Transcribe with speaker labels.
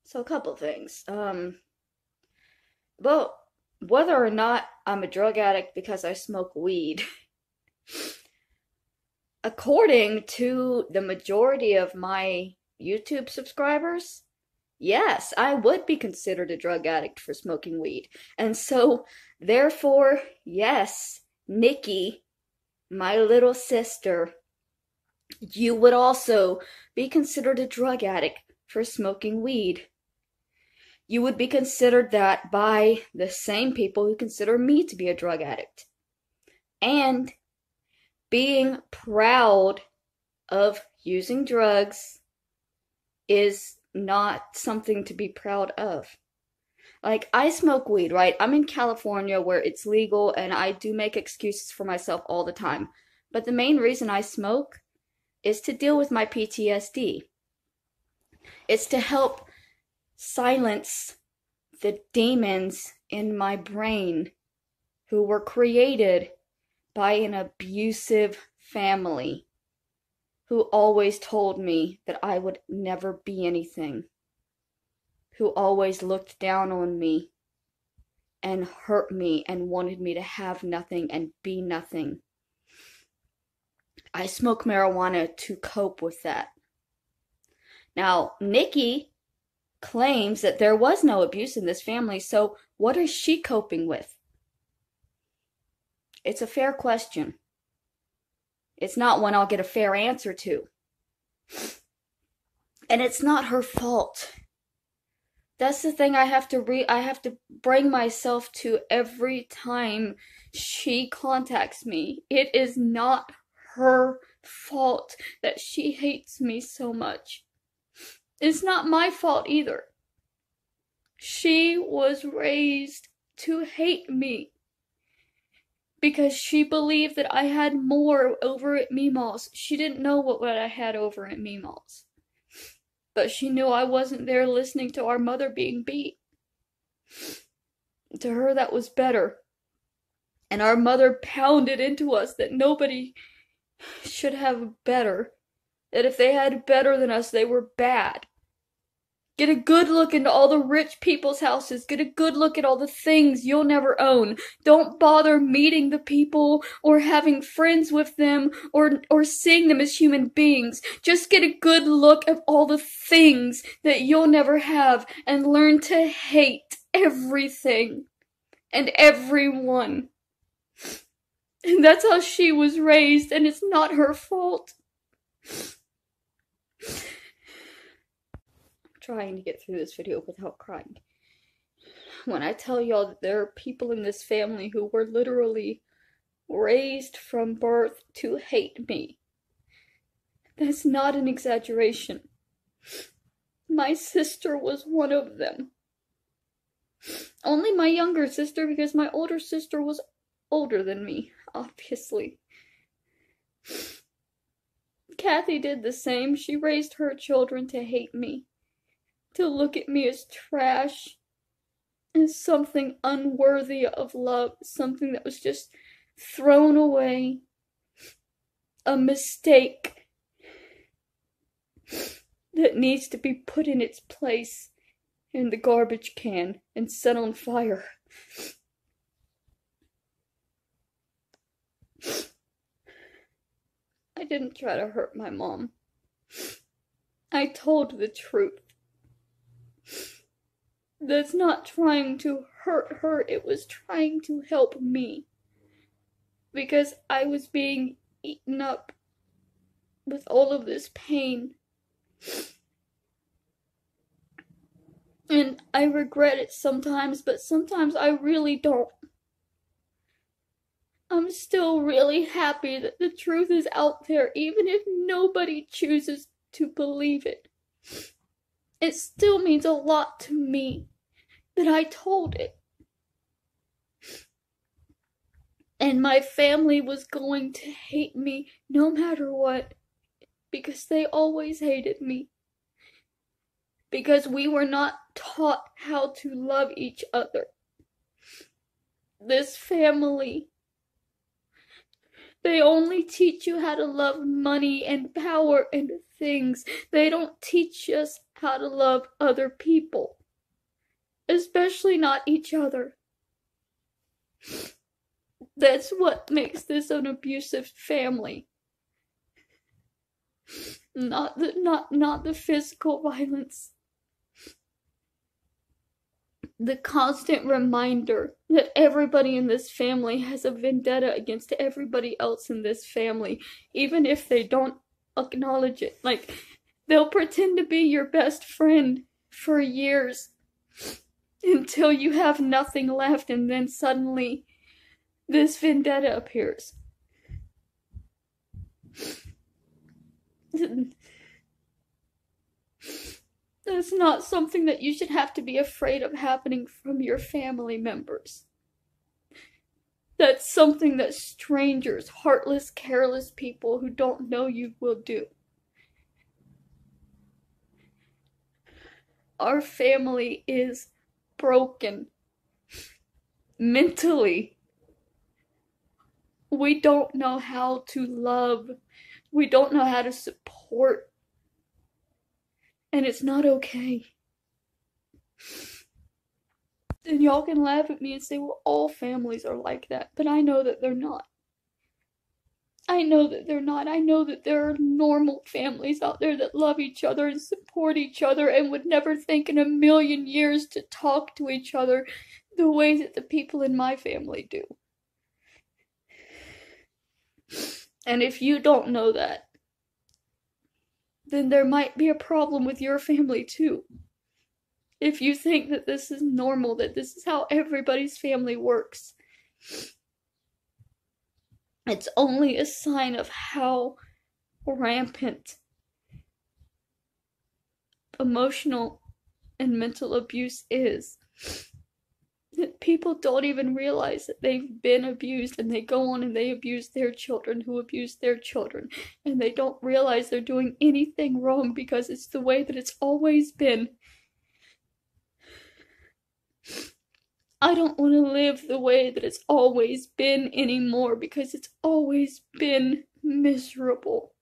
Speaker 1: So a couple things. Well, whether or not I'm a drug addict because I smoke weed, according to the majority of my YouTube subscribers, yes, I would be considered a drug addict for smoking weed. And so, therefore, yes, Nikki, my little sister, you would also be considered a drug addict for smoking weed. You would be considered that by the same people who consider me to be a drug addict. And being proud of using drugs is not something to be proud of. Like, I smoke weed, right? I'm in California where it's legal, and I do make excuses for myself all the time. But the main reason I smoke is to deal with my PTSD. It's to help silence the demons in my brain who were created by an abusive family who always told me that I would never be anything, who always looked down on me and hurt me and wanted me to have nothing and be nothing. I smoke marijuana to cope with that. Now, Nikki claims that there was no abuse in this family, so what is she coping with? It's a fair question. It's not one I'll get a fair answer to. And it's not her fault. That's the thing I have to bring myself to every time she contacts me. It is not her fault that she hates me so much. It's not my fault either. She was raised to hate me because she believed that I had more over at Meemaw's. She didn't know what I had over at Meemaw's. But she knew I wasn't there listening to our mother being beat. To her, that was better. And our mother pounded into us that nobody should have better. That if they had better than us, they were bad. Get a good look into all the rich people's houses. Get a good look at all the things you'll never own. Don't bother meeting the people or having friends with them or seeing them as human beings. Just get a good look at all the things that you'll never have and learn to hate everything and everyone. And that's how she was raised, and it's not her fault. Trying to get through this video without crying. When I tell y'all that there are people in this family who were literally raised from birth to hate me, that's not an exaggeration. My sister was one of them. Only my younger sister, because my older sister was older than me, obviously. Kathy did the same. She raised her children to hate me. To look at me as trash, as something unworthy of love, something that was just thrown away, a mistake that needs to be put in its place in the garbage can and set on fire. I didn't try to hurt my mom. I told the truth. That's not trying to hurt her, it was trying to help me. Because I was being eaten up with all of this pain. And I regret it sometimes, but sometimes I really don't. I'm still really happy that the truth is out there, even if nobody chooses to believe it. It still means a lot to me that I told it. And my family was going to hate me no matter what, because they always hated me. Because we were not taught how to love each other. This family, They only teach you how to love money and power and things. They don't teach us how to love other people, especially not each other. That's what makes this an abusive family. Not the physical violence. The constant reminder that everybody in this family has a vendetta against everybody else in this family, even if they don't acknowledge it. Like, they'll pretend to be your best friend for years until you have nothing left, and then suddenly this vendetta appears. That's not something that you should have to be afraid of happening from your family members. That's something that strangers, heartless, careless people who don't know you will do. Our family is broken. Mentally. We don't know how to love. We don't know how to support. And it's not okay. And y'all can laugh at me and say, well, all families are like that. But I know that they're not. I know that they're not. I know that there are normal families out there that love each other and support each other and would never think in a million years to talk to each other the way that the people in my family do. And if you don't know that, then there might be a problem with your family too. If you think that this is normal, that this is how everybody's family works, it's only a sign of how rampant emotional and mental abuse is. That people don't even realize that they've been abused, and they go on and they abuse their children who abuse their children, and they don't realize they're doing anything wrong because it's the way that it's always been. I don't want to live the way that it's always been anymore because it's always been miserable.